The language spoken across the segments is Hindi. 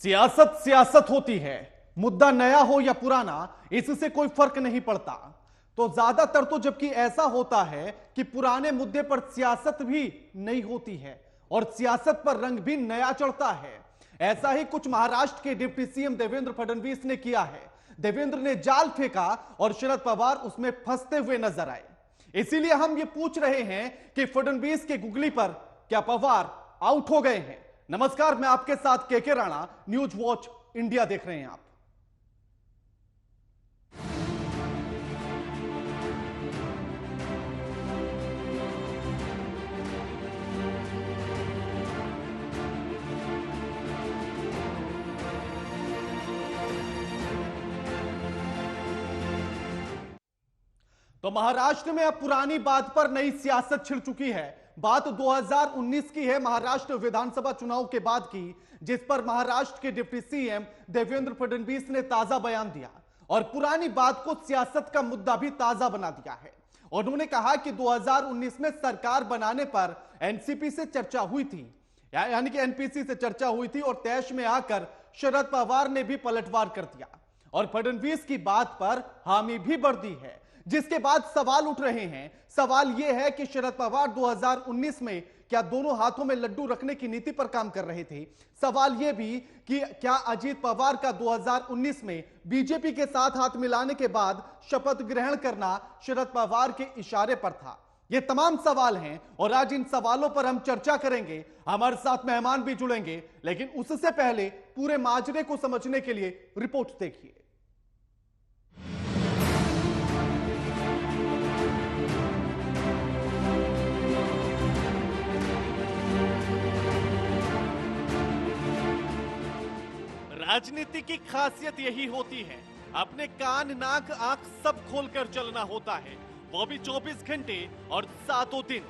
सियासत सियासत होती है। मुद्दा नया हो या पुराना, इससे कोई फर्क नहीं पड़ता। तो ज्यादातर तो जबकि ऐसा होता है कि पुराने मुद्दे पर सियासत भी नई होती है और सियासत पर रंग भी नया चढ़ता है। ऐसा ही कुछ महाराष्ट्र के डिप्टी सीएम देवेंद्र फडणवीस ने किया है। देवेंद्र ने जाल फेंका और शरद पवार उसमें फंसते हुए नजर आए। इसीलिए हम ये पूछ रहे हैं कि फडणवीस के गुगली पर क्या पवार आउट हो गए हैं। नमस्कार, मैं आपके साथ KK Rana, News Watch India देख रहे हैं आप। तो महाराष्ट्र में अब पुरानी बात पर नई सियासत छिड़ चुकी है। बात 2019 की है, महाराष्ट्र विधानसभा चुनाव के बाद की, जिस पर महाराष्ट्र के डिप्टी सीएम देवेंद्र फडणवीस ने ताजा बयान दिया और पुरानी बात को सियासत का मुद्दा भी ताजा बना दिया है। और उन्होंने कहा कि 2019 में सरकार बनाने पर एनसीपी से चर्चा हुई थी, यानी कि एनपीसी से चर्चा हुई थी और तैश में आकर शरद पवार ने भी पलटवार कर दिया और फडणवीस की बात पर हामी भी बढ़ दी है। जिसके बाद सवाल उठ रहे हैं। सवाल यह है कि शरद पवार 2019 में क्या दोनों हाथों में लड्डू रखने की नीति पर काम कर रहे थे। सवाल यह भी कि क्या अजीत पवार का 2019 में बीजेपी के साथ हाथ मिलाने के बाद शपथ ग्रहण करना शरद पवार के इशारे पर था। ये तमाम सवाल हैं और आज इन सवालों पर हम चर्चा करेंगे। हमारे साथ मेहमान भी जुड़ेंगे, लेकिन उससे पहले पूरे माजरे को समझने के लिए रिपोर्ट देखिए। राजनीति की खासियत यही होती है, अपने कान नाक आंख सब खोलकर चलना होता है, वो भी 24 घंटे और 7 दिन।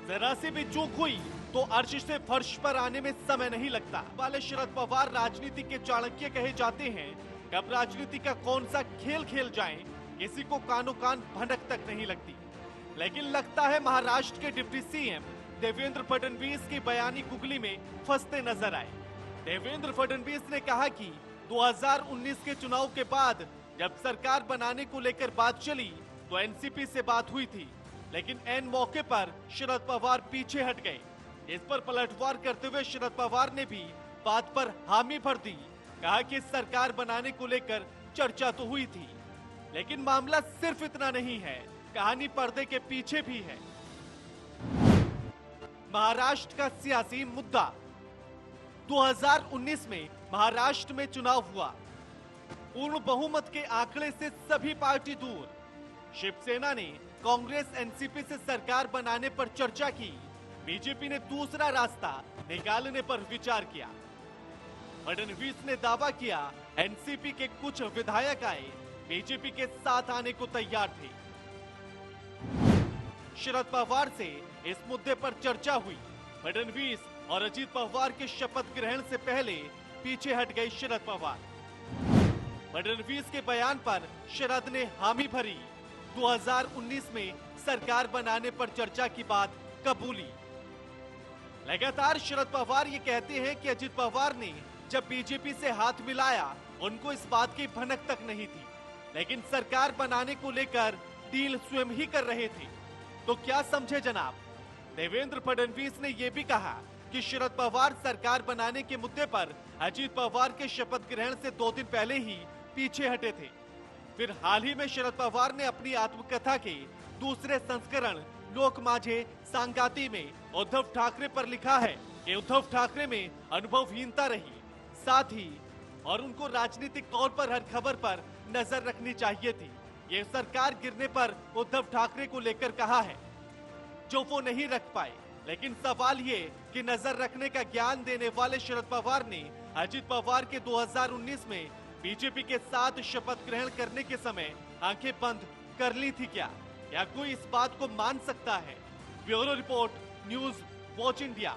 जरा सी भी चूक हुई तो अर्श से फर्श पर आने में समय नहीं लगता। वाले शरद पवार राजनीति के चाणक्य कहे जाते हैं। कब राजनीति का कौन सा खेल खेल जाए, किसी को कानो कान भनक तक नहीं लगती। लेकिन लगता है महाराष्ट्र के डिप्टी सीएम देवेंद्र फडणवीस की बयानी गुगली में फंसते नजर आए। देवेंद्र फडणवीस ने कहा कि 2019 के चुनाव के बाद जब सरकार बनाने को लेकर बात चली तो एनसीपी से बात हुई थी, लेकिन एन मौके पर शरद पवार पीछे हट गए। इस पर पलटवार करते हुए शरद पवार ने भी बात पर हामी भर दी। कहा कि सरकार बनाने को लेकर चर्चा तो हुई थी, लेकिन मामला सिर्फ इतना नहीं है, कहानी पर्दे के पीछे भी है। महाराष्ट्र का सियासी मुद्दा। 2019 में महाराष्ट्र में चुनाव हुआ। पूर्ण बहुमत के आंकड़े से सभी पार्टी दूर। शिवसेना ने कांग्रेस एनसीपी से सरकार बनाने पर चर्चा की। बीजेपी ने दूसरा रास्ता निकालने पर विचार किया। फडणवीस ने दावा किया एनसीपी के कुछ विधायक आए, बीजेपी के साथ आने को तैयार थे। शरद पवार से इस मुद्दे पर चर्चा हुई। फडणवीस और अजीत पवार के शपथ ग्रहण से पहले पीछे हट गई शरद पवार। फडणवीस के बयान पर शरद ने हामी भरी। 2019 में सरकार बनाने पर चर्चा की बात कबूली। लगातार शरद पवार ये कहते हैं कि अजीत पवार ने जब बीजेपी से हाथ मिलाया उनको इस बात की भनक तक नहीं थी, लेकिन सरकार बनाने को लेकर डील स्वयं ही कर रहे थे। तो क्या समझे जनाब। देवेंद्र फडणवीस ने यह भी कहा कि शरद पवार सरकार बनाने के मुद्दे पर अजीत पवार के शपथ ग्रहण से 2 दिन पहले ही पीछे हटे थे। फिर हाल ही में शरद पवार ने अपनी आत्मकथा के दूसरे संस्करण लोक माझे सांगाती में उद्धव ठाकरे पर लिखा है कि उद्धव ठाकरे में अनुभवहीनता रही, साथ ही और उनको राजनीतिक तौर पर हर खबर पर नजर रखनी चाहिए थी। ये सरकार गिरने पर उद्धव ठाकरे को लेकर कहा है, जो वो नहीं रख पाए। लेकिन सवाल ये कि नजर रखने का ज्ञान देने वाले शरद पवार ने अजीत पवार के 2019 में बीजेपी के साथ शपथ ग्रहण करने के समय आंखें बंद कर ली थी क्या? क्या कोई इस बात को मान सकता है? Bureau report, news Watch India.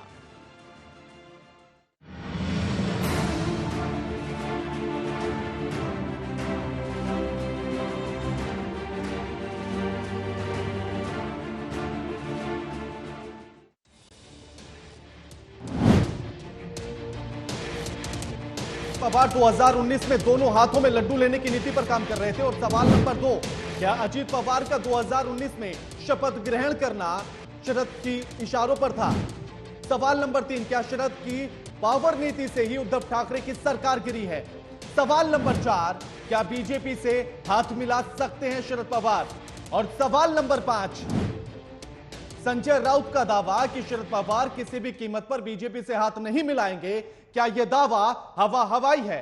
Pawar 2019 में दोनों हाथों में लड्डू लेने की नीति पर काम कर रहे थे? और सवाल नंबर 2, क्या अजीत पवार का 2019 में शपथ ग्रहण करना शरद की इशारों पर था? सवाल नंबर 3, क्या शरद की पावर नीति से ही उद्धव ठाकरे की सरकार गिरी है? सवाल नंबर 4, क्या बीजेपी से हाथ मिला सकते हैं शरद पवार? और सवाल नंबर 5, संजय राउत का दावा कि शरद पवार किसी भी कीमत पर बीजेपी से हाथ नहीं मिलाएंगे, क्या यह दावा हवा हवाई है?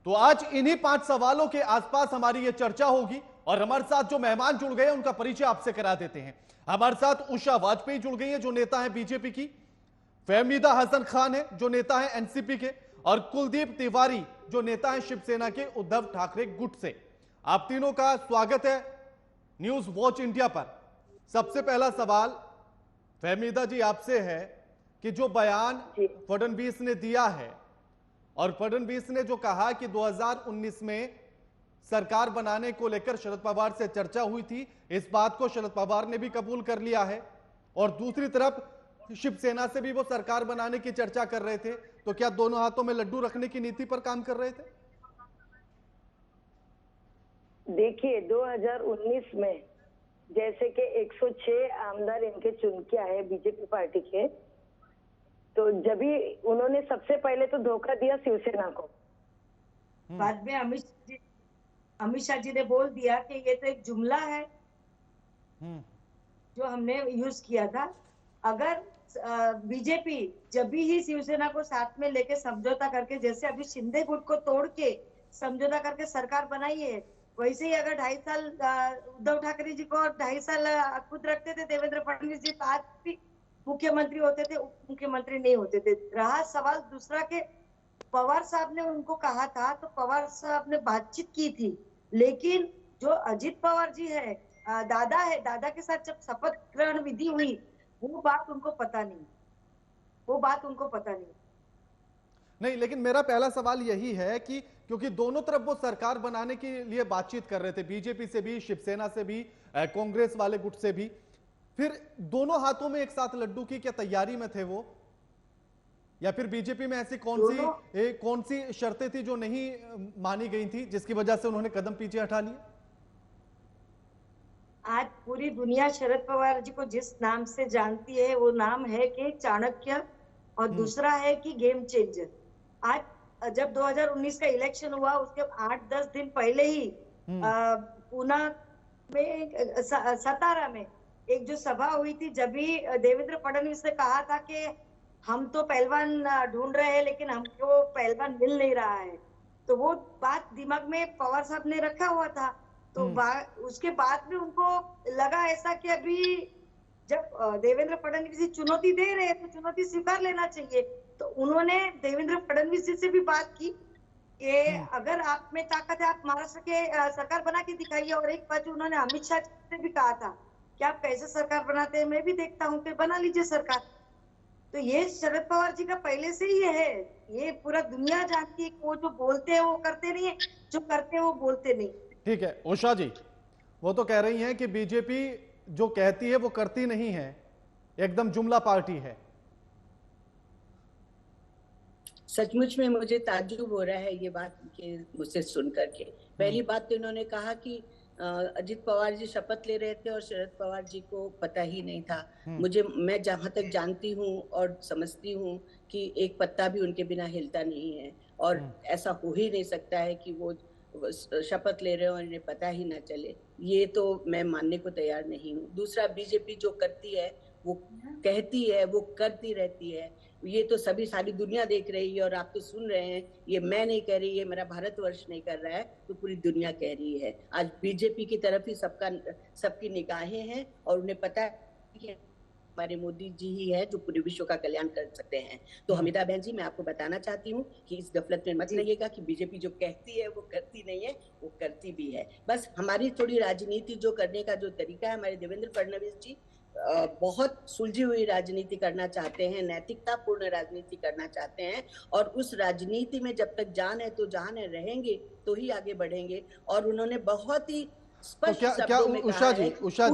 तो आज इन्हीं 5 सवालों के आसपास हमारी यह चर्चा होगी और हमारे साथ जो मेहमान जुड़ गए उनका परिचय आपसे करा देते हैं। हमारे साथ उषा वाजपेयी जुड़ गई है जो नेता है बीजेपी की, फहमीदा हसन खान है जो नेता है एनसीपी के, और कुलदीप तिवारी जो नेता है शिवसेना के उद्धव ठाकरे गुट से। आप तीनों का स्वागत है न्यूज वॉच इंडिया पर। सबसे पहला सवाल फहमीदा जी आपसे है कि जो बयान फडणवीस ने दिया है और फडणवीस ने जो कहा कि 2019 में सरकार बनाने को लेकर शरद पवार से चर्चा हुई थी, इस बात को शरद पवार ने भी कबूल कर लिया है और दूसरी तरफ शिवसेना से भी वो सरकार बनाने की चर्चा कर रहे थे, तो क्या दोनों हाथों में लड्डू रखने की नीति पर काम कर रहे थे? देखिए 2019 में जैसे कि 106 आमदार इनके चुन के आए बीजेपी पार्टी के, तो जब भी उन्होंने सबसे पहले तो धोखा दिया शिवसेना को। बाद में अमित शाह जी ने बोल दिया कि ये तो एक जुमला है जो हमने यूज किया था। अगर बीजेपी जब भी ही शिवसेना को साथ में लेके समझौता करके, जैसे अभी शिंदे गुट को तोड़ के समझौता करके सरकार बनाई है, वैसे ही अगर 2.5 साल उद्धव ठाकरे जी को और 2.5 साल खुद रखते थे देवेंद्र फडणवीस जी, तो आज भी मुख्यमंत्री होते थे, उप मुख्यमंत्री नहीं होते थे। रहा सवाल दूसरा के पवार साहब ने उनको कहा था, तो पवार साहब ने बातचीत की थी, लेकिन जो अजीत पवार जी है, दादा है, दादा के साथ जब शपथ ग्रहण विधि हुई, वो बात उनको पता नहीं। लेकिन मेरा पहला सवाल यही है कि क्योंकि दोनों तरफ वो सरकार बनाने के लिए बातचीत कर रहे थे, बीजेपी से भी, शिवसेना से भी, कांग्रेस वाले गुट से भी, फिर दोनों हाथों में एक साथ लड्डू की क्या तैयारी में थे वो? या फिर बीजेपी में ऐसी कौन सी शर्तें थी जो नहीं मानी गई थी जिसकी वजह से उन्होंने कदम पीछे हटा लिए? आज पूरी दुनिया शरद पवार जी को जिस नाम से जानती है, वो नाम है कि चाणक्य और दूसरा है कि गेम चेंजर। आज जब 2019 का इलेक्शन हुआ, उसके 8-10 दिन पहले ही पूना में, सतारा में एक जो सभा हुई थी, जब भी देवेंद्र फडणवीस ने कहा था कि हम तो पहलवान ढूंढ रहे हैं लेकिन हमको पहलवान मिल नहीं रहा है, तो वो बात दिमाग में पवार साहब ने रखा हुआ था। तो उसके बाद में उनको लगा ऐसा कि अभी जब देवेंद्र फडणवीस जी चुनौती दे रहे हैं तो चुनौती स्वीकार लेना चाहिए। तो उन्होंने देवेंद्र फडणवीस जी से भी बात की कि अगर आप में ताकत है, आप महाराष्ट्र के सरकार बना के दिखाइए। और एक बात उन्होंने अमित शाह से भी कहा था कि आप कैसे सरकार बनाते हैं, मैं भी देखता हूँ, कि बना लीजिए सरकार। तो ये शरद पवार जी का पहले से ही है, ये पूरा दुनिया जानती है। वो जो बोलते हैं वो करते नहीं है, जो करते हैं वो बोलते नहीं। ठीक है उषा जी, वो तो कह रही हैं कि बीजेपी जो कहती है वो करती नहीं है, एकदम जुमला पार्टी है। सचमुच में मुझे ताज्जुब हो रहा है ये बात के मुझसे सुन करके। पहली बात तो इन्होंने कहा कि अजित पवार जी शपथ ले रहे थे और शरद पवार जी को पता ही नहीं था। मैं जहां तक जानती हूँ और समझती हूँ कि एक पत्ता भी उनके बिना हिलता नहीं है, और ऐसा हो ही नहीं सकता है कि वो शपथ ले रहे हो और इन्हें पता ही ना चले। ये तो मैं मानने को तैयार नहीं हूँ। दूसरा, बीजेपी जो करती है वो कहती है, वो करती रहती है, ये तो सारी दुनिया देख रही है और आप तो सुन रहे हैं। ये मैं नहीं कह रही है, मेरा भारतवर्ष नहीं कर रहा है, तो पूरी दुनिया कह रही है। आज बीजेपी की तरफ ही सबकी निगाहें हैं और उन्हें पता है कि हमारे मोदी जी ही है जो पूरे विश्व का कल्याण कर सकते हैं। तो हमीदा बहन जी, मैं आपको बताना चाहती हूँ कि इस गफलत में मत रहिएगा कि बीजेपी जो कहती है वो करती नहीं है, वो करती भी है। बस हमारी थोड़ी राजनीति जो करने का जो तरीका है, हमारे देवेंद्र फडणवीस जी बहुत सुलझी हुई राजनीति करना चाहते हैं, नैतिकतापूर्ण राजनीति करना चाहते हैं, और उस राजनीति में जब तक जान है तो जान है, रहेंगे तो ही आगे बढ़ेंगे। और उन्होंने बहुत ही स्पष्ट शब्दों में कहा है। उषा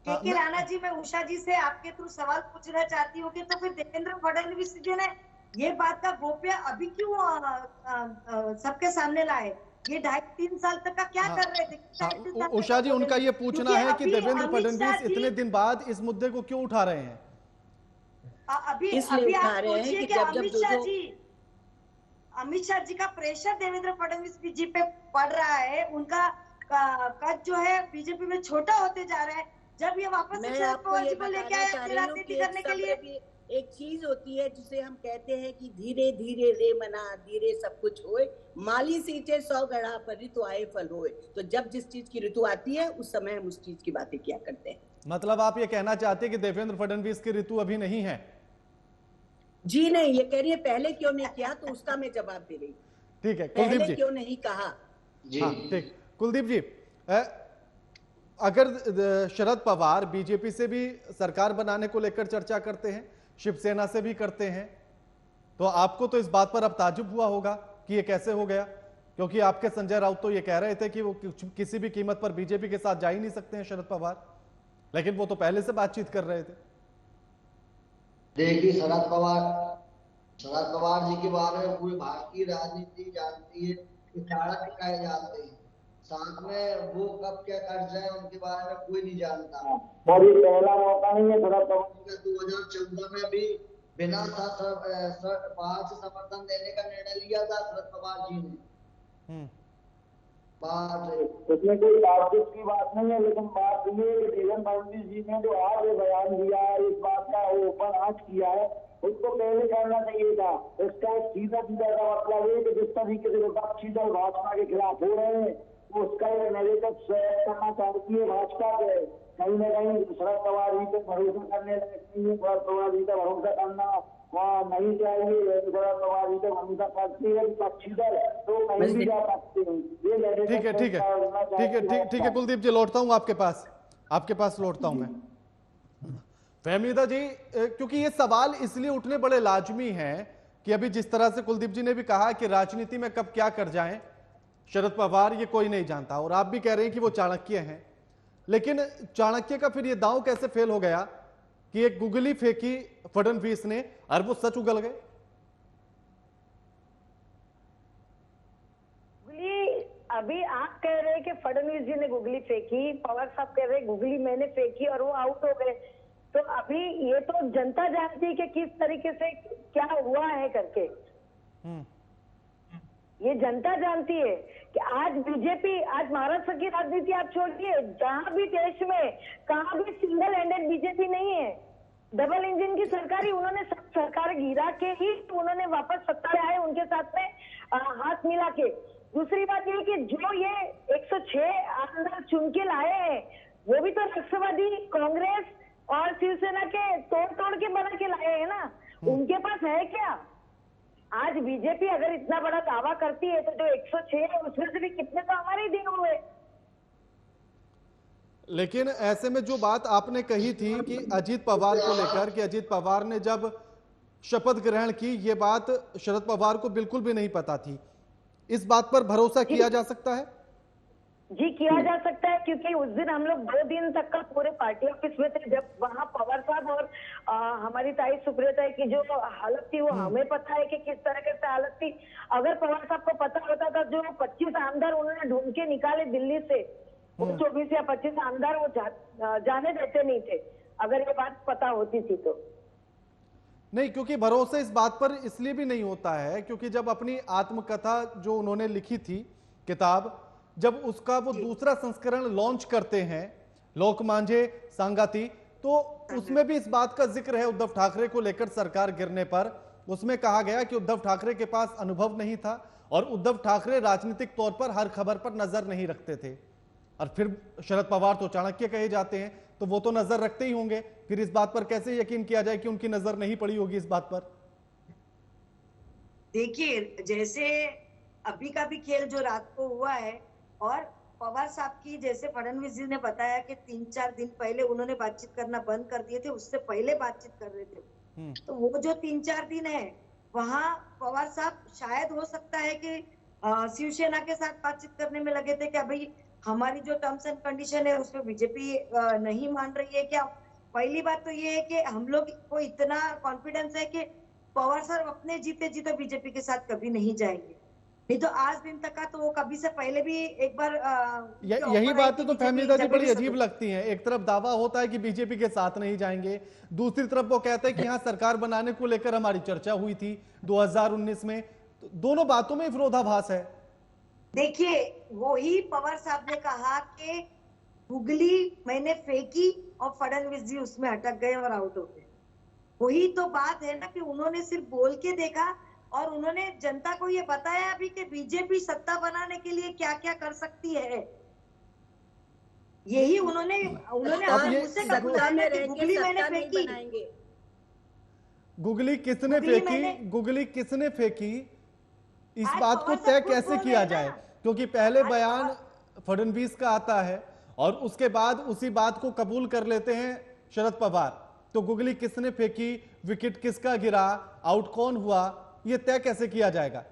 के राणा जी, मैं उषा जी से आपके थ्रू सवाल पूछना चाहती हूँ कि तो फिर देवेंद्र फडणवीस जी ने ये बात का गोप्य अभी क्यों सबके सामने लाए? ये 2.5-3 साल तक का क्या कर रहे थे? 2.5-3 साल तक उषा जी, बोले उनका नहीं। ये पूछना क्योंकि है कि अभी देवेंद्र अमित शाह फडणवीस जी इतने दिन बाद इस मुद्दे को क्यों उठा रहे हैं? अभी इसलिए अभी उठा आप रहे हैं सोचिए कि कि जब जब अमित शाह जी का प्रेशर देवेंद्र फडणवीस जी पे पड़ रहा है, उनका कद जो है बीजेपी में छोटा होते जा रहा है। जब ये वापस से मैं शरद आपको पवार ये जी को लेके बताना आए चाह अपनी रही हूँ राजनीति कि एक करने के समय लिए। भी एक चीज होती है जिसे हम कहते हैं कि धीरे धीरे रे मना धीरे सब कुछ होए, माली सींचे 100 गड़ा पर ऋतु आए फल होए। तो जब जिस चीज की ऋतु आती है उस समय हम उस चीज की बातें किया करते हैं। मतलब आप ये कहना चाहते हैं कि देवेंद्र फडणवीस की ऋतु अभी नहीं है? जी नहीं, ये कह रही है पहले क्यों नहीं किया, तो उसका मैं जवाब दे रही हूँ। ठीक है कुलदीप पहले जी। क्यों नहीं कहा? हाँ ठीक, कुलदीप जी, अगर शरद पवार बीजेपी से भी सरकार बनाने को लेकर चर्चा करते हैं, शिवसेना से भी करते हैं, तो आपको तो इस बात पर अब ताज्जुब हुआ होगा कि ये कैसे हो गया, क्योंकि आपके संजय राउत तो ये कह रहे थे कि वो किसी भी कीमत पर बीजेपी के साथ जा ही नहीं सकते हैं शरद पवार, लेकिन वो तो पहले से बातचीत कर रहे थे। देखिए शरद पवार जी के बारे में पूरी भारतीय राजनीति जानती है कि चाणक्य कहे जाते हैं। साथ में वो कब क्या कर जाए उनके बारे में कोई नहीं जानता। और ये पहला मौका नहीं है शरद पवार जी का। 2014 में भी बिना बाहर से समर्थन देने का निर्णय लिया था शरद पवार जी ने। बात इसमें कोई ताज्जुब की बात नहीं है, लेकिन बात ये है कि देवेंद्र फडणवीस जी ने जो आज ये बयान दिया है, इस बात का ओपन आज किया है, उसको पहले करना चाहिए था। इसका सीधा सीधा का मतलब है कि जिस तरीके से विपक्षी दल भाजपा के खिलाफ हो रहे हैं, तो उसका एक नैरेटिव सेट करना चाहती है भाजपा के। कहीं ना कहीं शरद पवार जी पे भरोसा करने लगे, शरद पवार जी का भरोसा करना नहीं चाहिए। शरद पवार जी पे भरोसा करती है विपक्षी दल, तो कहीं भी जा सकते हैं। ठीक है ठीक है ठीक है ठीक है कुलदीप जी, लौटता हूं आपके पास लौटता हूं मैं। फहमीदा जी, क्योंकि ये सवाल इसलिए उठने बड़े लाजमी हैं कि अभी जिस तरह से कुलदीप जी ने भी कहा कि राजनीति में कब क्या कर जाएं शरद पवार, ये कोई नहीं जानता, और आप भी कह रहे हैं कि वो चाणक्य हैं, लेकिन चाणक्य का फिर ये दांव कैसे फेल हो गया कि एक गुगली फेंकी फडणवीस ने और वो सच उगल गए? अभी आप कह रहे हैं कि फडणवीस जी ने गुगली फेंकी, पवार साहब कह रहे हैं गुगली मैंने फेंकी और वो आउट हो गए। तो अभी ये तो जनता जानती है कि किस तरीके से क्या हुआ है करके। ये जनता जानती है कि आज बीजेपी, आज महाराष्ट्र की राजनीति आप छोड़िए, जहां भी देश में कहां भी सिंगल हैंडेड बीजेपी नहीं है। डबल इंजन की सरकार ही उन्होंने सरकार गिरा के ही उन्होंने वापस सत्ता में आए, उनके साथ में हाथ मिला के। दूसरी बात ये कि जो ये 106 आमदार चुन के लाए हैं, वो भी तो राष्ट्रवादी कांग्रेस और शिवसेना के तोड़ के बना के लाए हैं ना। उनके पास है क्या? आज बीजेपी अगर इतना बड़ा दावा करती है तो जो 106 है उसमें से भी कितने तो हमारे ही दिन हुए। लेकिन ऐसे में जो बात आपने कही थी कि अजीत पवार को लेकर, कि अजीत पवार ने जब शपथ ग्रहण की, ये बात शरद पवार को बिल्कुल भी नहीं पता थी, इस बात पर भरोसा किया जा सकता है? जी किया जा सकता है, क्योंकि उस दिन हम लोग 2 दिन तक का पूरे पार्टी ऑफिस में थे, जब वहाँ पवार साहब और हमारी ताई सुप्रिया की जो हालत थी वो हमें पता है कि किस तरह से हालत थी। अगर पवार साहब को पता होता था, जो 25 आमदार उन्होंने ढूंढ के निकाले दिल्ली से, वो 24 या 25 आमदार वो जाने देते नहीं थे, अगर ये बात पता होती थी तो। नहीं, क्योंकि भरोसा इस बात पर इसलिए भी नहीं होता है क्योंकि जब अपनी आत्मकथा जो उन्होंने लिखी थी किताब, जब उसका वो दूसरा संस्करण लॉन्च करते हैं लोक मांझे सांगाती, तो उसमें भी इस बात का जिक्र है उद्धव ठाकरे को लेकर सरकार गिरने पर। उसमें कहा गया कि उद्धव ठाकरे के पास अनुभव नहीं था और उद्धव ठाकरे राजनीतिक तौर पर हर खबर पर नजर नहीं रखते थे। और फिर शरद पवार तो चाणक्य कहे जाते हैं, तो वो तो नजर रखते ही होंगे, फिर इस बात पर कैसे यकीन किया जाए कि उनकी नजर नहीं पड़ी होगी इस बात पर? देखिए, जैसे अभी का भी खेल जो रात को हुआ है, और पवार साहब की जैसे फडणवीस जी ने बताया कि 3-4 दिन पहले उन्होंने बातचीत करना बंद कर दिए थे, उससे पहले बातचीत कर रहे थे। तो वो जो 3-4 दिन है, वहां पवार साहब शायद हो सकता है कि शिवसेना के साथ बातचीत करने में लगे थे कि अभी हमारी जो टर्म्स एंड कंडीशन है उसमें बीजेपी नहीं मान रही है क्या। पहली बात तो ये है कि हम लोग को इतना कॉन्फिडेंस है कि पवार साहब अपने जीते जीते बीजेपी के साथ कभी नहीं जाएंगे, नहीं तो आज दिन तक का तो वो कभी से पहले भी एक बार यही बातें तो फहमीदा जी बड़ी अजीब लगती। लगती हैं। एक तरफ दावा होता है कि बीजेपी के साथ नहीं जाएंगे, दूसरी तरफ वो कहते हैं कि यहाँ सरकार बनाने को लेकर हमारी चर्चा हुई थी 2019 में। तो दोनों बातों में विरोधाभास है। देखिए, वही पवार साहब ने कहा कि गुगली मैंने फेंकी और फडणवीस जी उसमें अटक गए और आउट हो गए। वही तो बात है ना कि उन्होंने सिर्फ बोल के देखा और उन्होंने जनता को ये बताया भी कि बीजेपी सत्ता बनाने के लिए क्या क्या कर सकती है। यही उन्होंने अब ये मुझसे कहा कि गुगली मैंने फेंकी। गुगली किसने फेंकी, गुगली किसने फेंकी, इस बात को तय कैसे किया जाए? क्योंकि पहले बयान फडणवीस का आता है और उसके बाद उसी बात को कबूल कर लेते हैं शरद पवार। तो गुगली किसने फेंकी, विकेट किसका गिरा, आउट कौन हुआ, ये तय कैसे किया जाएगा?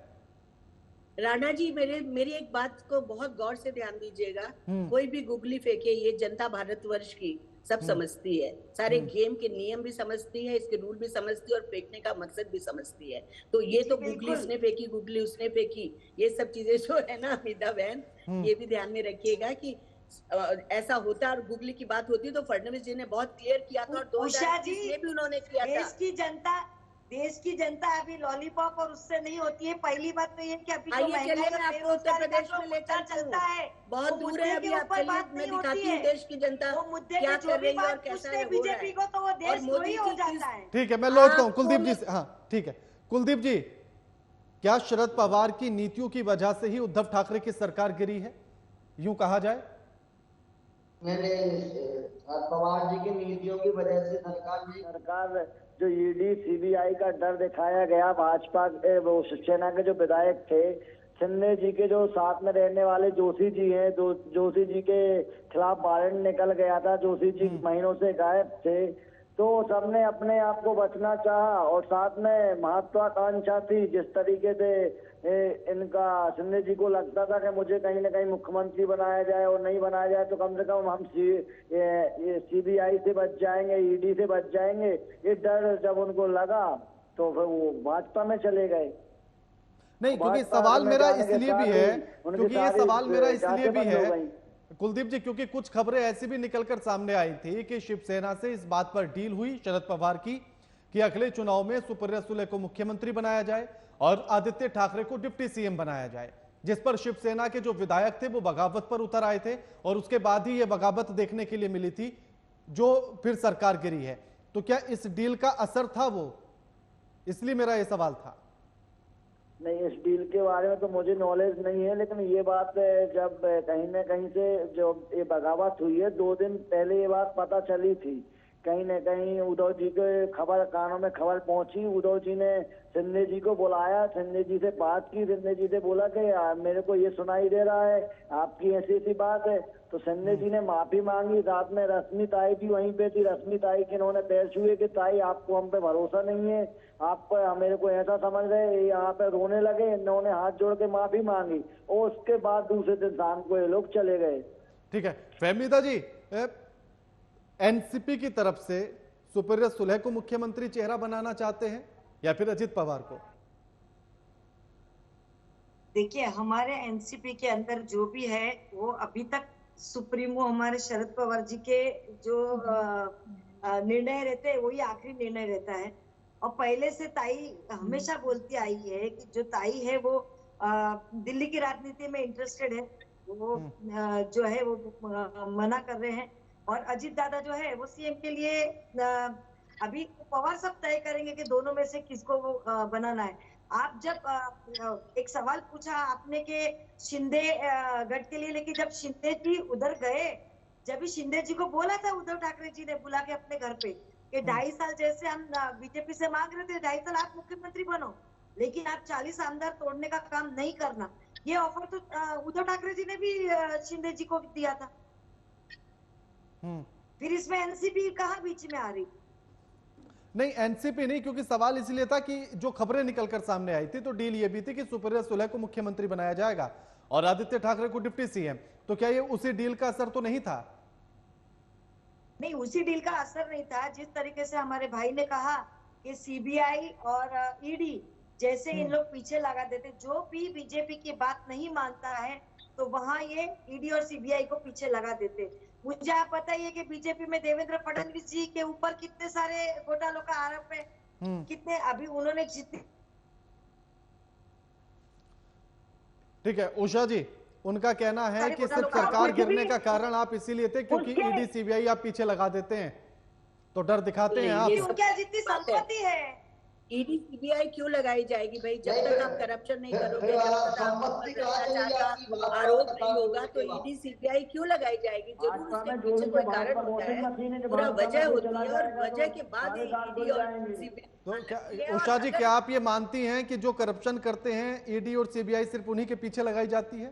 राणा जी, मेरी एक बात को बहुत गौर से ध्यान दीजिएगा। कोई भी गुगली फेंके, ये जनता भारतवर्ष की सब समझती है, सारे गेम के नियम भी समझती है, इसके रूल भी समझती है और फेंकने का मकसद भी समझती है। तो ये तो गुगली इसने फेंकी, गुगली उसने फेंकी, ये सब चीजें जो है ना अमिता बहन, ये भी ध्यान में रखिएगा कि ऐसा होता और गुगली की बात होती तो फडणवीस जी ने बहुत क्लियर किया था और 2020 में भी उन्होंने किया था। देश की जनता अभी लॉलीपॉप और उससे नहीं होती है। पहली बात तो ये कि अभी जो आपको उत्तर प्रदेश में लेकर चलता है बहुत दूर है, अभी आपके लिए मैं दिखाती हूँ देश की जनता क्या कर रही है और कैसा है बीजेपी को, तो वो देश द्रोही हो जाता है। ठीक है, मैं लौटता हूँ कुलदीप जी से। हाँ ठीक है, कुलदीप जी, क्या शरद पवार की नीतियों की वजह से ही उद्धव ठाकरे की सरकार गिरी है, यूं कहा जाए? शरद पवार जी की नीतियों की वजह से सरकार जो ईडी सीबीआई का डर दिखाया गया, भाजपा वो शिवसेना के जो विधायक थे, शिंदे जी के जो साथ में रहने वाले जोशी जी हैं, जोशी जी के खिलाफ वारंट निकल गया था, जोशी जी महीनों से गायब थे, तो सबने अपने आप को बचना चाहा और साथ में महत्वाकांक्षा थी। जिस तरीके से इनका शिंदे जी को लगता था कि मुझे कहीं ना कहीं मुख्यमंत्री बनाया जाए और नहीं बनाया जाए तो कम से कम हम सीबीआई से बच जाएंगे, ईडी से बच जाएंगे, ये डर जब उनको लगा तो फिर वो भाजपा में चले गए। नहीं, क्योंकि सवाल मेरा इसलिए भी है, क्योंकि ये सवाल मेरा इसलिए भी है कुलदीप जी, क्योंकि कुछ खबरें ऐसी भी निकलकर सामने आई थी कि शिवसेना से इस बात पर डील हुई शरद पवार की कि अगले चुनाव में सुप्रिया सुले को मुख्यमंत्री बनाया जाए और आदित्य ठाकरे को डिप्टी सीएम बनाया जाए, जिस पर शिवसेना के जो विधायक थे वो बगावत पर उतर आए थे और उसके बाद ही ये बगावत देखने के लिए मिली थी जो फिर सरकार गिरी है। तो क्या इस डील का असर था वो, इसलिए मेरा ये सवाल था। नहीं, इस डील के बारे में तो मुझे नॉलेज नहीं है, लेकिन ये बात जब कहीं न कहीं से जो ये बगावत हुई है 2 दिन पहले ये बात पता चली थी। कहीं न कहीं उद्धव जी के कानों में खबर पहुंची, उद्धव जी ने शिंदे जी को बुलाया, शिंदे जी से बात की, शिंदे जी से बोला कि मेरे को ये सुनाई दे रहा है आपकी ऐसी बात है, तो शिंदे जी ने माफी मांगी। रात में रश्मि ताई भी वहीं पे थी, रश्मि ताई के इन्होंने पैर छुए कि ताई आपको हम पे भरोसा नहीं है, आप मेरे को ऐसा समझ रहे, यहाँ पे रोने लगे, इन्होंने हाथ जोड़ के माफी मांगी और उसके बाद दूसरे दिन शाम को ये लोग चले गए। ठीक है, फहमीदा जी, एनसीपी की तरफ से सुप्रिया सुले को मुख्यमंत्री चेहरा बनाना चाहते हैं या फिर अजित पवार को? देखिए, हमारे एनसीपी के अंदर जो भी है वो अभी तक सुप्रीमो हमारे शरद पवार जी के जो निर्णय रहते हैं वही आखिरी निर्णय रहता है। और पहले से ताई हमेशा बोलती आई है कि जो ताई है वो दिल्ली की राजनीति में इंटरेस्टेड है, वो जो है वो मना कर रहे हैं। और अजीत दादा जो है वो सीएम के लिए अभी पवार सब तय करेंगे कि दोनों में से किसको वो बनाना है। आप जब एक सवाल पूछा आपने कि शिंदे गढ़ के लिए, लेकिन जब शिंदे जी उधर गए, जब भी शिंदे जी को बोला था उद्धव ठाकरे जी ने बुला के अपने घर पे कि 2.5 साल जैसे हम बीजेपी से मांग रहे थे, 2.5 साल आप मुख्यमंत्री बनो, लेकिन आप 40 आमदार तोड़ने का काम नहीं करना, ये ऑफर तो उद्धव ठाकरे जी ने भी शिंदे जी को दिया था। फिर इसमें एनसीपी कहाँ बीच में आ रही? नहीं, एनसीपी नहीं, क्योंकि सवाल इसलिए था कि जो खबरें निकलकर सामने आई थी तो डील ये भी थी कि सुप्रिया सुले को मुख्यमंत्री बनाया जाएगा और आदित्य ठाकरे को डिप्टी सीएम। तो क्या ये उसी डील का असर तो नहीं था? नहीं, उसी डील का असर नहीं था। जिस तरीके से हमारे भाई ने कहा कि सीबीआई और ईडी जैसे इन लोग पीछे लगा देते, जो भी बीजेपी की बात नहीं मानता है तो वहां ये ईडी और सीबीआई को पीछे लगा देते। मुझे आप बताइए कि बीजेपी में देवेंद्र फडणवीस जी के ऊपर कितने सारे घोटालों का आरोप है, कितने अभी उन्होंने जितने। ठीक है उषा जी, उनका कहना है कि सिर्फ सरकार गिरने का कारण आप इसीलिए थे क्योंकि ईडी सीबीआई आप पीछे लगा देते हैं, तो डर दिखाते हैं आप। क्या जितनी संपत्ति है ईडी सीबीआई क्यों लगाई जाएगी भाई? जब तक आप करप्शन नहीं करोगे, जब तक आपको भ्रष्टाचार का आरोप नहीं होगा तो ईडी सीबीआई क्यों लगाई जाएगी? जरूर उसके पीछे कोई कारण होता है, पूरा वजह होती है और वजह के बाद ईडी और सीबीआई। तो उषा जी, क्या आप ये मानती हैं कि जो करप्शन करते हैं ईडी और सीबीआई सिर्फ उन्हीं के पीछे लगाई जाती है?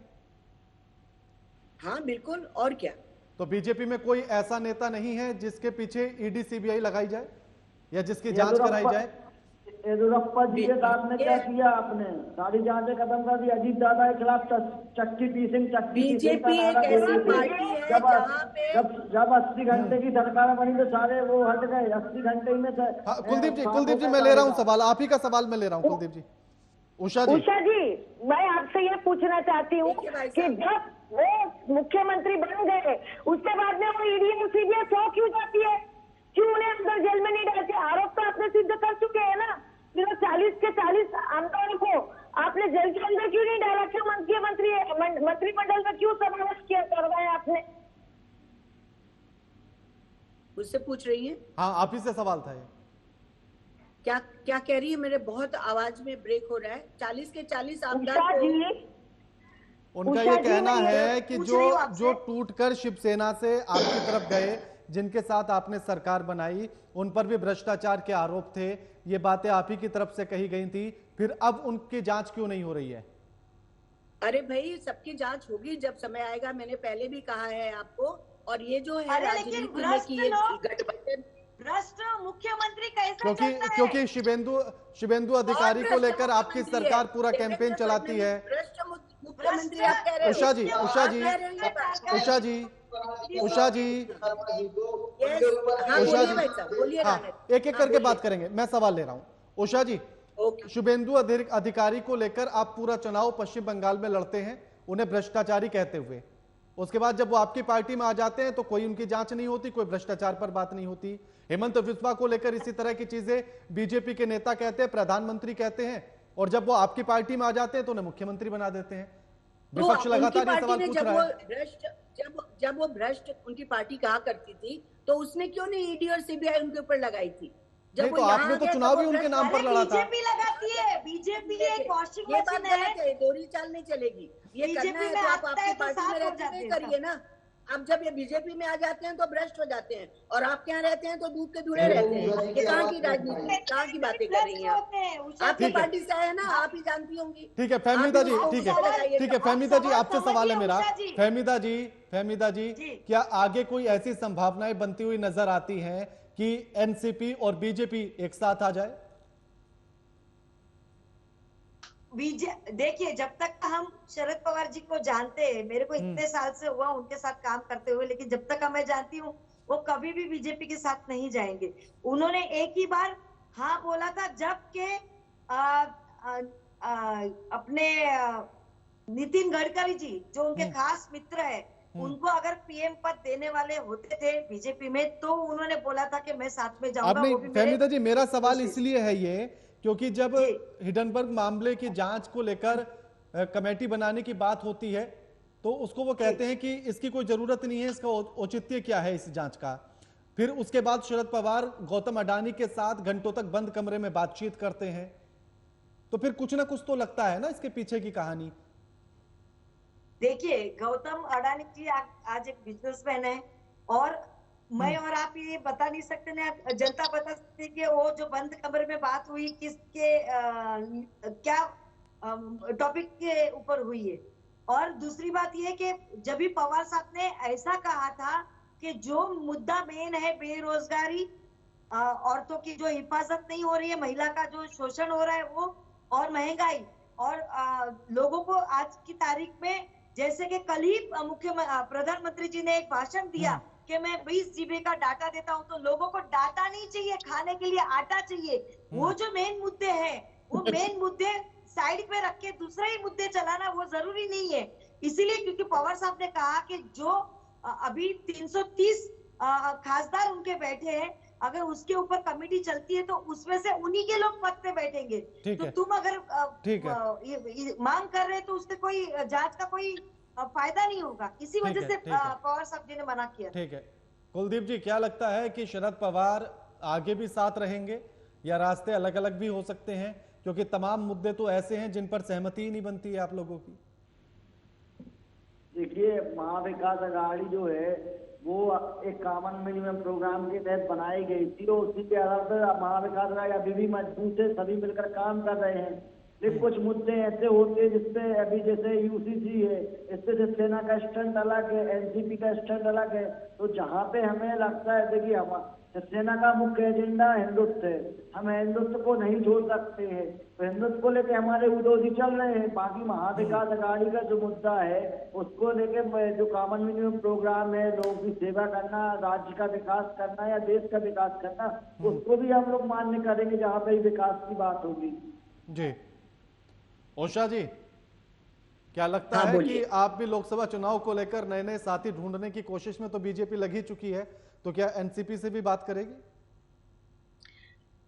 हाँ बिल्कुल, और क्या। तो बीजेपी में कोई ऐसा नेता नहीं है जिसके पीछे ईडी सीबीआई लगाई जाए या जिसकी जांच कराई जाए? येदियुरप्पा जी के साथ में क्या किया आपने? सारी जांचें खत्म कर दी, अजीत दादा के खिलाफ चक्की पीसिंग बीजेपी एक ऐसी पार्टी है जहाँ पे जब 80 घंटे की सरकार बनी तो सारे वो हट गए। 80 घंटे में कुलदीप जी मैं ले रहा हूँ सवाल, आप ही का सवाल मैं ले रहा हूँ कुलदीप जी। उषा जी मैं आपसे ये पूछना चाहती हूँ कि जब वो मुख्यमंत्री बन गए उसके बाद में वो ईडी और सीबीआई क्यों जाती है? क्यों उन्हें अंदर जेल में नहीं डालते? आरोप तो आपने सिद्ध कर चुके हैं ना, 40 के 40 आमदारों को आपने जेल के अंदर क्यों नहीं डाला? क्यों मंत्रिमंडल में क्यों समावेश किया करवाया आपने? मुझसे पूछ रही है? हाँ, आप ही से सवाल था ये। क्या कह रही है? मेरे बहुत आवाज में ब्रेक हो रहा है। 40 के 40 आमदार उनका ये कहना है कि जो टूटकर शिवसेना से आपकी तरफ गए, जिनके साथ आपने सरकार बनाई, उन पर भी भ्रष्टाचार के आरोप थे, ये बातें आप ही की तरफ से कही गई थी, फिर अब उनकी जांच क्यों नहीं हो रही है? अरे भाई, सबकी जांच होगी जब समय आएगा, मैंने पहले भी कहा है आपको। और ये जो है राजनीति में कि ये गठबंधन भ्रष्ट मुख्यमंत्री कैसे क्योंकि शिवेंदु अधिकारी को लेकर आपकी सरकार पूरा कैंपेन चलाती है। मुख्यमंत्री आप कह रहे हैं। उषा जी, हाँ, एक एक करके बात करेंगे, मैं सवाल ले रहा हूँ। उषा जी, शुभेंदु अधिकारी को लेकर आप पूरा चुनाव पश्चिम बंगाल में लड़ते हैं, उन्हें भ्रष्टाचारी कहते हुए, उसके बाद जब वो आपकी पार्टी में आ जाते हैं तो कोई उनकी जांच नहीं होती, कोई भ्रष्टाचार पर बात नहीं होती। हेमंत बिस्वा को लेकर इसी तरह की चीजें बीजेपी के नेता कहते हैं, प्रधानमंत्री कहते हैं, और जब वो आपकी पार्टी में आ जाते हैं तो उन्हें मुख्यमंत्री बना देते हैं। विपक्ष लगातार ये सवाल पूछ रहा है। जब वो भ्रष्ट उनकी पार्टी कहा करती थी तो उसने क्यों नहीं ईडी और सीबीआई उनके ऊपर लगाई थी? जब तो आपने तो चुनाव भी उनके नाम पर लड़ा था। बीजेपी लगाती है, बीजेपी एक वॉशिंग मशीन है, दोहरी चाल नहीं चलेगी। ये करना है तो आप आपकी पार्टी में रहते हुए करिए ना। अब जब ये बीजेपी में आ जाते हैं तो भ्रष्ट हो जाते हैं, और आप यहाँ रहते हैं तो दूध के धुले रहते हैं। ये कहाँ की राजनीति, कहाँ की बातें कर रही हैं आप? आपकी पार्टी से आए ना, आप ही जानती होंगी। ठीक है फहमीदा जी, ठीक है फहमीदा जी, आपसे सवाल है मेरा। फहमीदा जी, क्या आगे कोई ऐसी संभावनाएं बनती हुई नजर आती हैं कि एनसीपी और बीजेपी एक साथ आ जाए? देखिए, जब तक हम शरद पवार जी को जानते हैं, मेरे को इतने साल से हुआ उनके साथ काम करते हुए, लेकिन जब तक मैं जानती हूँ वो कभी भी बीजेपी के साथ नहीं जाएंगे। उन्होंने एक ही बार हाँ बोला था जब के अपने नितिन गडकरी जी जो उनके खास मित्र है, उनको अगर पीएम पद देने वाले होते थे बीजेपी में तो उन्होंने बोला था कि मैं साथ में जाऊंगा। फहमीदा जी, मेरा सवाल इसलिए है ये क्योंकि जब हिडनबर्ग मामले की जांच को लेकर कमेटी बनाने की बात होती है तो उसको वो कहते हैं कि इसकी कोई जरूरत नहीं है, इसका औचित्य क्या है इस जांच का। फिर उसके बाद शरद पवार गौतम अडानी के साथ घंटों तक बंद कमरे में बातचीत करते हैं, तो फिर कुछ ना कुछ तो लगता है ना इसके पीछे की कहानी। देखिए, गौतम अडानी जी आज एक बिजनेसमैन है, और मैं और आप ये बता नहीं सकते ना, जनता बता सकती है कि वो जो बंद कमरे में बात हुई किसके क्या टॉपिक के ऊपर हुई है। और दूसरी बात ये कि जब भी पवार साहब ने ऐसा कहा था कि जो मुद्दा मेन है बेरोजगारी, औरतों की जो हिफाजत नहीं हो रही है, महिला का जो शोषण हो रहा है वो, और महंगाई, और लोगों को आज की तारीख में जैसे कि कल ही प्रधानमंत्री जी ने एक भाषण दिया कि मैं 20 GB का डाटा देता हूं, तो लोगों को डाटा नहीं चाहिए, खाने के लिए आटा चाहिए। वो जो मेन मुद्दे हैं, वो मेन मुद्दे साइड पे रख के दूसरे ही मुद्दे चलाना वो जरूरी नहीं है। इसीलिए क्योंकि पवार साहब ने कहा कि जो अभी 330 खासदार उनके बैठे हैं, अगर उसके ऊपर कमेटी चलती है तो उसमें से उन्हीं के लोग पद पे बैठेंगे। तो तुम अगर मांग कर रहे तो उससे कोई जांच का कोई फायदा नहीं होगा। इसी वजह से पवार साहब जी ने मना किया। ठीक है कुलदीप जी, क्या लगता है कि शरद पवार आगे भी साथ रहेंगे या रास्ते अलग अलग भी हो सकते हैं, क्योंकि तमाम मुद्दे तो ऐसे हैं जिन पर सहमति ही नहीं बनती है आप लोगों की? देखिए, महाविकास अघाड़ी जो है वो एक कॉमन मिनिमम प्रोग्राम के तहत बनाई गई थी और उसी के आधार पर महाविकास अघाड़ी अभी भी मजबूत है, सभी मिलकर काम कर रहे हैं। लेकिन कुछ मुद्दे ऐसे होते हैं जिसपे अभी जैसे यूसीसी है, इससे शिवसेना का स्टैंड अलग है, एनसीपी का स्टैंड अलग है। तो जहाँ पे हमें लगता है, देखिए शिवसेना का मुख्य एजेंडा हिंदुत्व है, हम हिंदुत्व को नहीं छोड़ सकते हैं, तो हिंदुत्व को लेके हमारे विरोधी चल रहे हैं। बाकी महाविकास अघाड़ी का जो मुद्दा है उसको लेके जो कॉमन मिनिमम प्रोग्राम है, लोगों की सेवा करना, राज्य का विकास करना या देश का विकास करना, उसको भी हम लोग मान्य करेंगे जहाँ पे विकास की बात होगी। जी उषा जी, क्या लगता है कि आप भी लोकसभा चुनाव को लेकर नए नए साथी ढूंढने की कोशिश में तो बीजेपी लगी चुकी है, तो क्या एनसीपी से भी बात करेगी?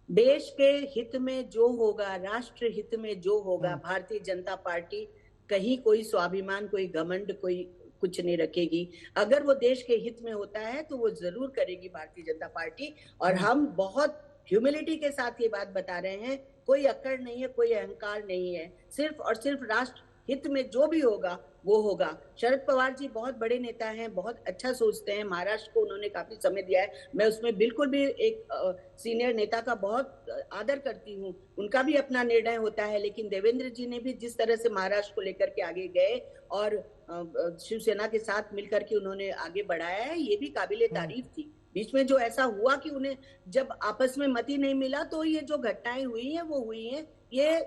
देश के हित में जो होगा, राष्ट्र हित में जो होगा, भारतीय जनता पार्टी कहीं कोई स्वाभिमान, कोई घमंड, कोई कुछ नहीं रखेगी। अगर वो देश के हित में होता है तो वो जरूर करेगी भारतीय जनता पार्टी। और हम बहुत ह्यूमिलिटी के साथ ये बात बता रहे हैं, कोई अक्कड़ नहीं है, कोई अहंकार नहीं है, सिर्फ और सिर्फ राष्ट्र हित में जो भी होगा वो होगा। शरद पवार जी बहुत बड़े नेता हैं, बहुत अच्छा सोचते हैं, महाराष्ट्र को उन्होंने काफी समय दिया है, मैं उसमें बिल्कुल भी एक सीनियर नेता का बहुत आदर करती हूँ, उनका भी अपना निर्णय होता है। लेकिन देवेंद्र जी ने भी जिस तरह से महाराष्ट्र को लेकर के आगे गए और शिवसेना के साथ मिलकर के उन्होंने आगे बढ़ाया है, ये भी काबिले तारीफ थी। बीच में जो ऐसा हुआ कि उन्हें जब आपस में मत ही नहीं मिला, तो ये जो घटनाएं हुई हैं वो हुई हैं, ये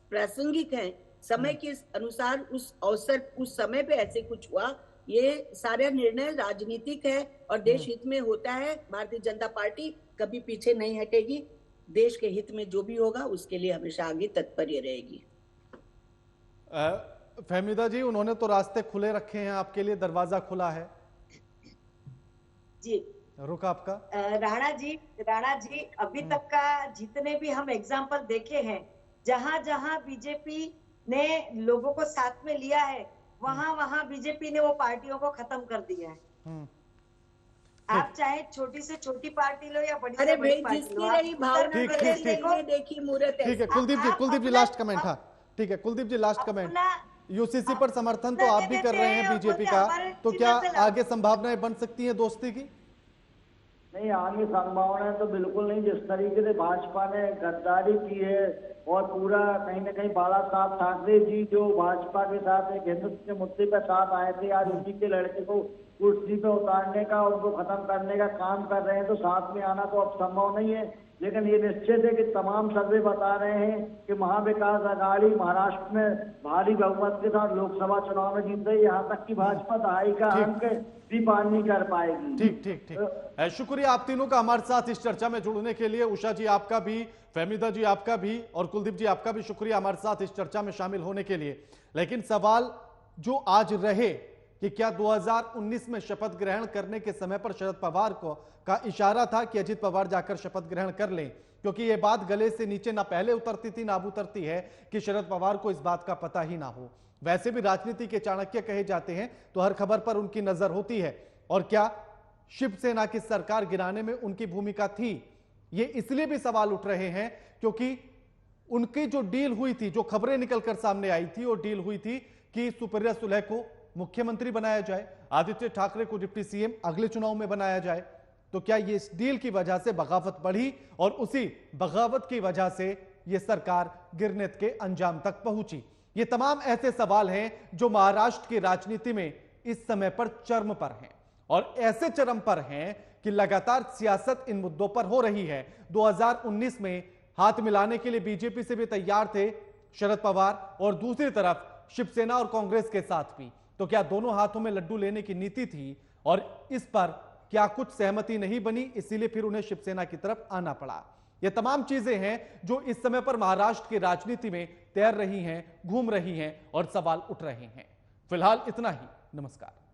प्रासंगिक हैं, समय के अनुसार उस अवसर उस समय पे ऐसे कुछ हुआ। ये सारे निर्णय राजनीतिक है और देश हित में होता है। भारतीय जनता पार्टी कभी पीछे नहीं हटेगी, देश के हित में जो भी होगा उसके लिए हमेशा आगे तत्पर रहेगी। फहमीदा जी, उन्होंने तो रास्ते खुले रखे हैं आपके लिए, दरवाजा खुला है जी। रुक आपका। राणा जी अभी तक का जितने भी हम एग्जाम्पल देखे हैं, जहां जहां बीजेपी ने लोगों को साथ में लिया है, वहां बीजेपी ने वो पार्टियों को खत्म कर दिया है। आप चाहे छोटी से छोटी पार्टी लो या बड़ी से बड़ी पार्टी लो, देखिए मूर्त है। ठीक है कुलदीप जी लास्ट कमेंट। हाँ ठीक है कुलदीप जी लास्ट कमेंट। यूसीसी पर समर्थन तो आप भी कर रहे हैं बीजेपी का, तो क्या आगे संभावनाएं बन सकती है दोस्ती की? नहीं, आगे संभावना तो बिल्कुल नहीं। जिस तरीके से भाजपा ने गद्दारी की है और पूरा कहीं ना कहीं बाला साहब ठाकरे जी जो भाजपा के साथ एक हिंदुत्व के मुद्दे पर साथ आए थे, आज उसी के लड़के को कुर्सी पे उतारने का, उनको खत्म करने का काम कर रहे हैं, तो साथ में आना तो अब संभव नहीं है। लेकिन ये निश्चित है कि तमाम सर्वे बता रहे हैं कि महाविकास अघाड़ी महाराष्ट्र में भारी बहुमत के साथ लोकसभा चुनाव में जीत रही है, यहाँ तक कि भाजपा दहाई का अंक भी पार नहीं कर पाएगी। ठीक। शुक्रिया आप तीनों का हमारे साथ इस चर्चा में जुड़ने के लिए। उषा जी आपका भी, फहमीदा जी आपका भी और कुलदीप जी आपका भी शुक्रिया हमारे साथ इस चर्चा में शामिल होने के लिए। लेकिन सवाल जो आज रहे कि क्या 2019 में शपथ ग्रहण करने के समय पर शरद पवार का इशारा था कि अजित पवार जाकर शपथ ग्रहण कर लें, क्योंकि यह बात गले से नीचे ना पहले उतरती थी ना अब उतरती है कि शरद पवार को इस बात का पता ही ना हो। वैसे भी राजनीति के चाणक्य कहे जाते हैं, तो हर खबर पर उनकी नजर होती है। और क्या शिवसेना की सरकार गिराने में उनकी भूमिका थी? ये इसलिए भी सवाल उठ रहे हैं क्योंकि उनकी जो डील हुई थी, जो खबरें निकलकर सामने आई थी, वो डील हुई थी कि सुप्रिया सुले को मुख्यमंत्री बनाया जाए, आदित्य ठाकरे को डिप्टी सीएम अगले चुनाव में बनाया जाए। तो क्या ये इस डील की वजह से बगावत बढ़ी और उसी बगावत की वजह से ये सरकार गिरने के अंजाम तक पहुंची? ये तमाम ऐसे सवाल हैं जो महाराष्ट्र की राजनीति में इस समय पर चरम पर हैं और ऐसे चरम पर हैं कि लगातार सियासत इन मुद्दों पर हो रही है। 2019 में हाथ मिलाने के लिए बीजेपी से भी तैयार थे शरद पवार और दूसरी तरफ शिवसेना और कांग्रेस के साथ भी। तो क्या दोनों हाथों में लड्डू लेने की नीति थी? और इस पर क्या कुछ सहमति नहीं बनी, इसीलिए फिर उन्हें शिवसेना की तरफ आना पड़ा? ये तमाम चीजें हैं जो इस समय पर महाराष्ट्र की राजनीति में तैर रही हैं, घूम रही हैं और सवाल उठ रहे हैं। फिलहाल इतना ही। नमस्कार।